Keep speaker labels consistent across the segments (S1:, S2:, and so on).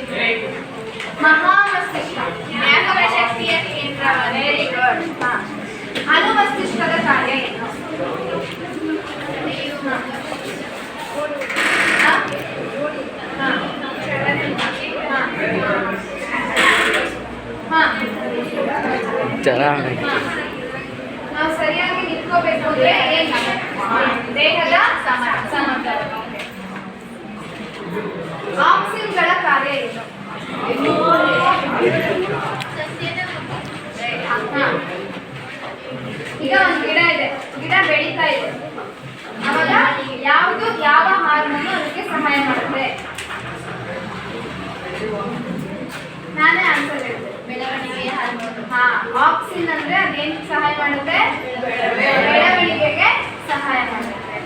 S1: ಅಂದ್ರೆ ಏನು? ಮಹಾಮಸ್ತಿಷ್ಕ ಜ್ಞಾಪಕ ಶಕ್ತಿಯ ಕೇಂದ್ರ. Very good. ಅನುಮಸ್ತಿಷ್ಕದ ಕಾರ್ಯ ಏನು? ನಾವು ಸರಿಯಾಗಿ ನಿಂತ್ಕೋಬೇಕು ಅಂದ್ರೆ ಏನು? ದೇಹದ ಸಮತಲ. ಆಕ್ಸಿನ್ಗಳ ಕಾರ್ಯ ಏನು? ಈಗ ಒಂದು ಗಿಡ ಇದೆ, ಗಿಡ ಬೆಳೀತಾ ಇದೆ, ಅವಾಗ ಯಾವ ಹಾರ್ಮೋನ್ ಅದಕ್ಕೆ ಸಹಾಯ ಮಾಡುತ್ತೆ? ನಾನೇ ಆನ್ಸರ್ ಹೇಳಿದೆ, ಬೆಳವಣಿಗೆ ಹಾರ್ಮೋನ್. ಆಕ್ಸಿನ್ ಅಂದ್ರೆ ಅದೇನು ಸಹಾಯ ಮಾಡುತ್ತೆ? ಬೆಳವಣಿಗೆಗೆ ಸಹಾಯ ಮಾಡುತ್ತೆ.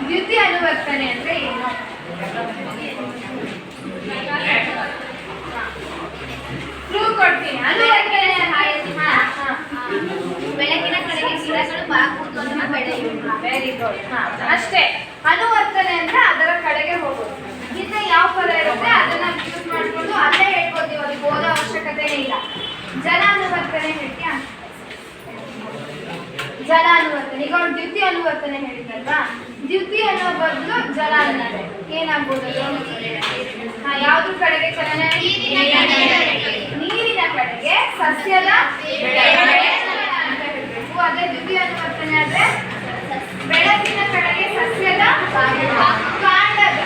S1: ದ್ಯುತಿ ಅನುವರ್ತನೆ ಅಂದ್ರೆ ಏನು? ಕ್ಲೂ ಕೊಡ್ತೀನಿ. ಅನುವರ್ತನೆ ಬೆಳಕಿನ ಕಡೆಗೆ ಗಿಡಗಳು ಬಾಗುವುದು ಅನ್ನೋ ಬೆಳೆಯುವುದು. Very good. ಅಷ್ಟೇ. ಅನುವರ್ತನೆ ಅಂದ್ರೆ ಅದರ ಕಡೆಗೆ ಹೋಗೋದು. ಹಿಂದೆ ಯಾವ ಪದ ಇರುತ್ತೆ ಅದನ್ನ ಯೂಸ್ ಮಾಡ್ಕೊಂಡು ಅಲ್ಲೇ ಹೇಳ್ಬೋದು, ಅದಕ್ಕೆ ಓದೋ ಅವಶ್ಯಕತೆನೇ ಇಲ್ಲ. ಜಲ ಅನುವರ್ತನೆ ಹೇಳ್ತೀಯ? ಜಲ ಅನುವರ್ತನೆ. ಈಗ ಒಂದು ದ್ಯುತಿ ಅನುವರ್ತನೆ ಹೇಳಿದ್ರಲ್ವಾ, ದ್ಯುತಿ ಅನ್ನೋ ಬದಲು ಜಲ ಅನ್ನೋದು ಏನಾಗ್ಬೋದು? ಯಾವ್ದ್ರ ಕಡೆಗೆ ಚಲನೆ? ನೀರಿನ ಕಡೆಗೆ, ಸಸ್ಯದ ಅಂತ ಹೇಳ್ಬೇಕು. ಅದೇ ದ್ಯುತಿ ಅನುವರ್ತನೆ ಆದ್ರೆ ಬೆಳಕಿನ ಕಡೆಗೆ ಸಸ್ಯದ ಕಾಂಡದ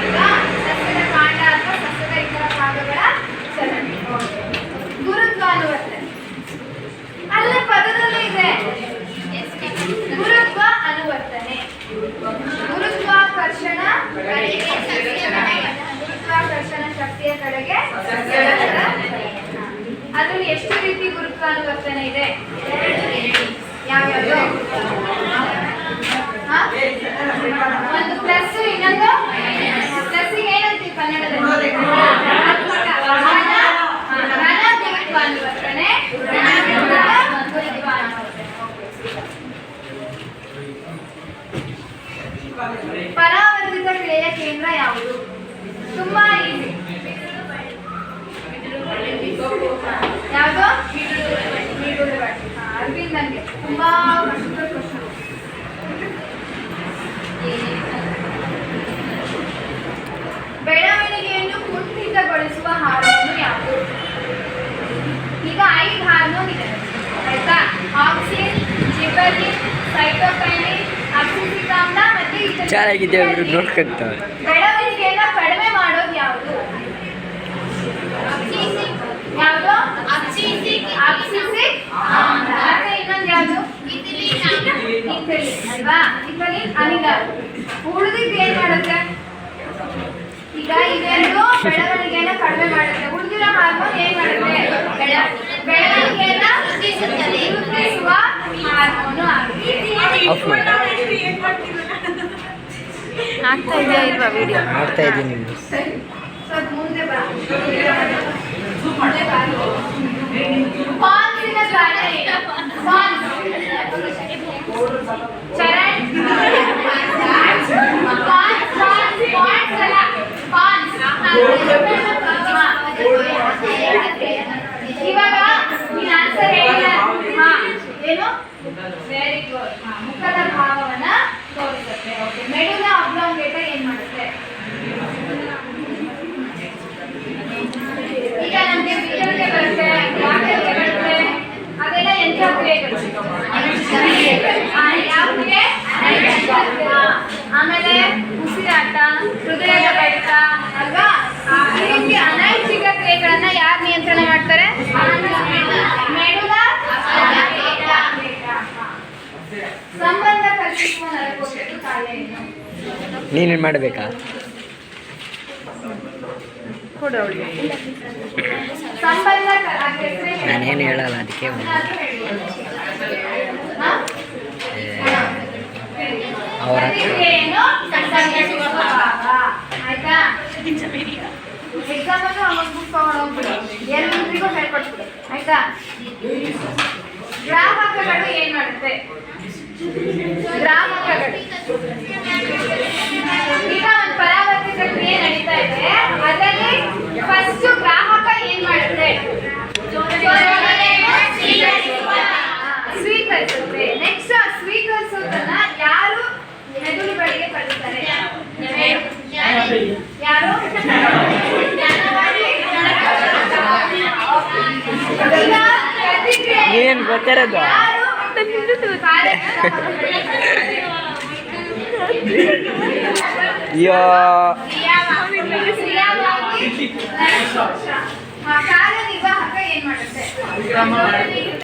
S1: ಅಲ್ವಾ? ಸಸ್ಯದ ಕಾಂಡ ಅಥವಾ ಸಸ್ಯದ ಇತರ ಭಾಗಗಳ ಚಲನೆ. ಗುರುತ್ವ ಅನುವರ್ತನೆ ಅಲ್ಲೇ ಪದದಲ್ಲೇ ಇದೆ. ಗುರುತ್ವ ಅನುವರ್ತನೆ. ಗುರುತ್ವಾಕರ್ಷಣ ಶಕ್ತಿಯ ಕಡೆಗೆ. ಅದ್ರಲ್ಲಿ ಎಷ್ಟು ರೀತಿ ಗುರುತ್ವಾನುವರ್ತನೆ ಇದೆ? ಯಾವ್ಯಾವುದು? ಒಂದು ಪ್ಲಸ್, ಇನ್ನೊಂದು ಪ್ಲಸ್. ಏನಂತೀವಿ ಕನ್ನಡದಲ್ಲಿ? ಘನ ಗುರುತ್ವಾನುವರ್ತನೆ. ಪರಾವರ್ತಿತ ಕ್ರಿಯೆಯ ಕೇಂದ್ರ ಯಾವುದು? ತುಂಬಾ ಈಸಿ. ಯಾವುದು? ಅರವಿಂದ್ ನನಗೆ ತುಂಬಾ ಕಷ್ಟ ಪ್ರಶ್ನೆ. ಬೆಳವಣಿಗೆಯನ್ನು ಕುಂಠಿತಗೊಳಿಸುವ ಹಾರ್ಮೋನ್ ಯಾವುದು? ಈಗ 5 ಹಾರ್ಮೋನ್ ಇದೆ ಆಯ್ತಾ? ಆಕ್ಸಿನ್, ಜಿಬರ್ಲಿನ್, ಸೈಟೋಕೈನಿನ್, ಅಬ್ಸಿಸಿಕ್ ಆಮ್ಲ ಮತ್ತೆ ಬೆಳವಣಿಗೆಯನ್ನ ಕಡಿಮೆ ಮಾಡೋದು ಯಾವುದು? ಯಾವುದು? ಅಬ್ಸಿಸಿಕ್ ಆಮ್ಲ. ಮತ್ತೆ ಇನ್ನೊಂದು ಯಾವುದು? ಇಥಿಲೀನ್ ಅಲ್ವಾ? ಇಥಿಲೀನ್ ಅನಿಲ. ಉಳಿದಿದ್ದು ಏನ್ ಮಾಡುತ್ತೆ? ಈಗ ಇವೆರಡು ಬೆಳವಣಿಗೆಯನ್ನ ಕಡಿಮೆ ಮಾಡುತ್ತೆ. ಉಳಿದಿರೋ ಹಾರ್ಮೋನ್ ಏನ್ ಮಾಡುತ್ತೆ? ಬೆಳವಣಿಗೆಯನ್ನ ವೃದ್ಧಿಸುವ ಹಾರ್ಮೋನು ಆಗಿದೆ.
S2: ಆಗ್ತಾ ಇದೆಯಾ ಇಲ್ವಾ ವಿಡಿಯೋ?
S3: ಮಾಡ್ತಾ ಇದ್ದೀನಿ.
S1: ಸ್ವಲ್ಪ ಮುಂದೆ ಬಾ. ಪಾನ್ಸಿನ ಕಾರ್ಯ ಏನು? ಪಾನ್ಸ್ ಚರಣ್ ಇವಾಗ ನೀನ್ ಆನ್ಸರ್ ಹೇಳಿಲ್ಲ. ಏನು? Very good. ಮುಖದ ಭಾವವನ್ನ ತೋರಿಸುತ್ತೆ. ಓಕೆ. ಮೆಡುಲ ಅಬ್ಲಾಂಗೇಟ ಏನ್ ಮಾಡುತ್ತೆ? ಈಗ ನಮ್ಗೆ ವಿತರಣೆ ಬರುತ್ತೆ, ವಾಟರ್ಗೆ ಬರುತ್ತೆ, ಅದೆಲ್ಲ ಎಂಥ ಕ್ರಿಯೆಗಳು? ಯಾವ್ದಿಗೆ? ಆಮೇಲೆ ಉಸಿರಾಟ, ಹೃದಯದ ಬಡಿತ ಅಲ್ವಾ? ಈ ರೀತಿ ಅನೈಚ್ಛಿಕ ಕ್ರಿಯೆಗಳನ್ನ ಯಾರು ನಿಯಂತ್ರಣ ಮಾಡ್ತಾರೆ? ಮೆಡುಲ ಸಂಬಂಧ ಕಲ್ಪಿಸುವ ನರಕೋಶದ ಕಾರ್ಯ ಏನು?
S3: ನೀನೇನು ಮಾಡಬೇಕಾ?
S1: ಸಂಬಂಧ
S3: ನಾನೇನು ಹೇಳಲ್ಲ, ಅದಕ್ಕೆ ಅವರ
S1: ಆಯ್ತಾ? ಎಕ್ಸಾಮ್ ಅನ್ನು ಅವಾಗ ಬುಕ್ ತಗೊಂಡೋಗ್ಬಿಡು, ಎಲ್ರಿಗೂ ಹೇಳ್ಕೊಟ್ಬಿಡು ಆಯ್ತಾ? ಗ್ರಾಹಕಗಳು ಏನ್ ಮಾಡುತ್ತೆ? ಗ್ರಾಹಕಗಳು ಈಗ
S3: ನೀವೇನು ಗೊತ್ತಿರೋದು
S1: ಯಾರು
S3: ಅಯ್ಯೋ
S1: ಕಾರ್ಯನಿರ್ವಾಹಕ ಏನ್ ಮಾಡುತ್ತೆ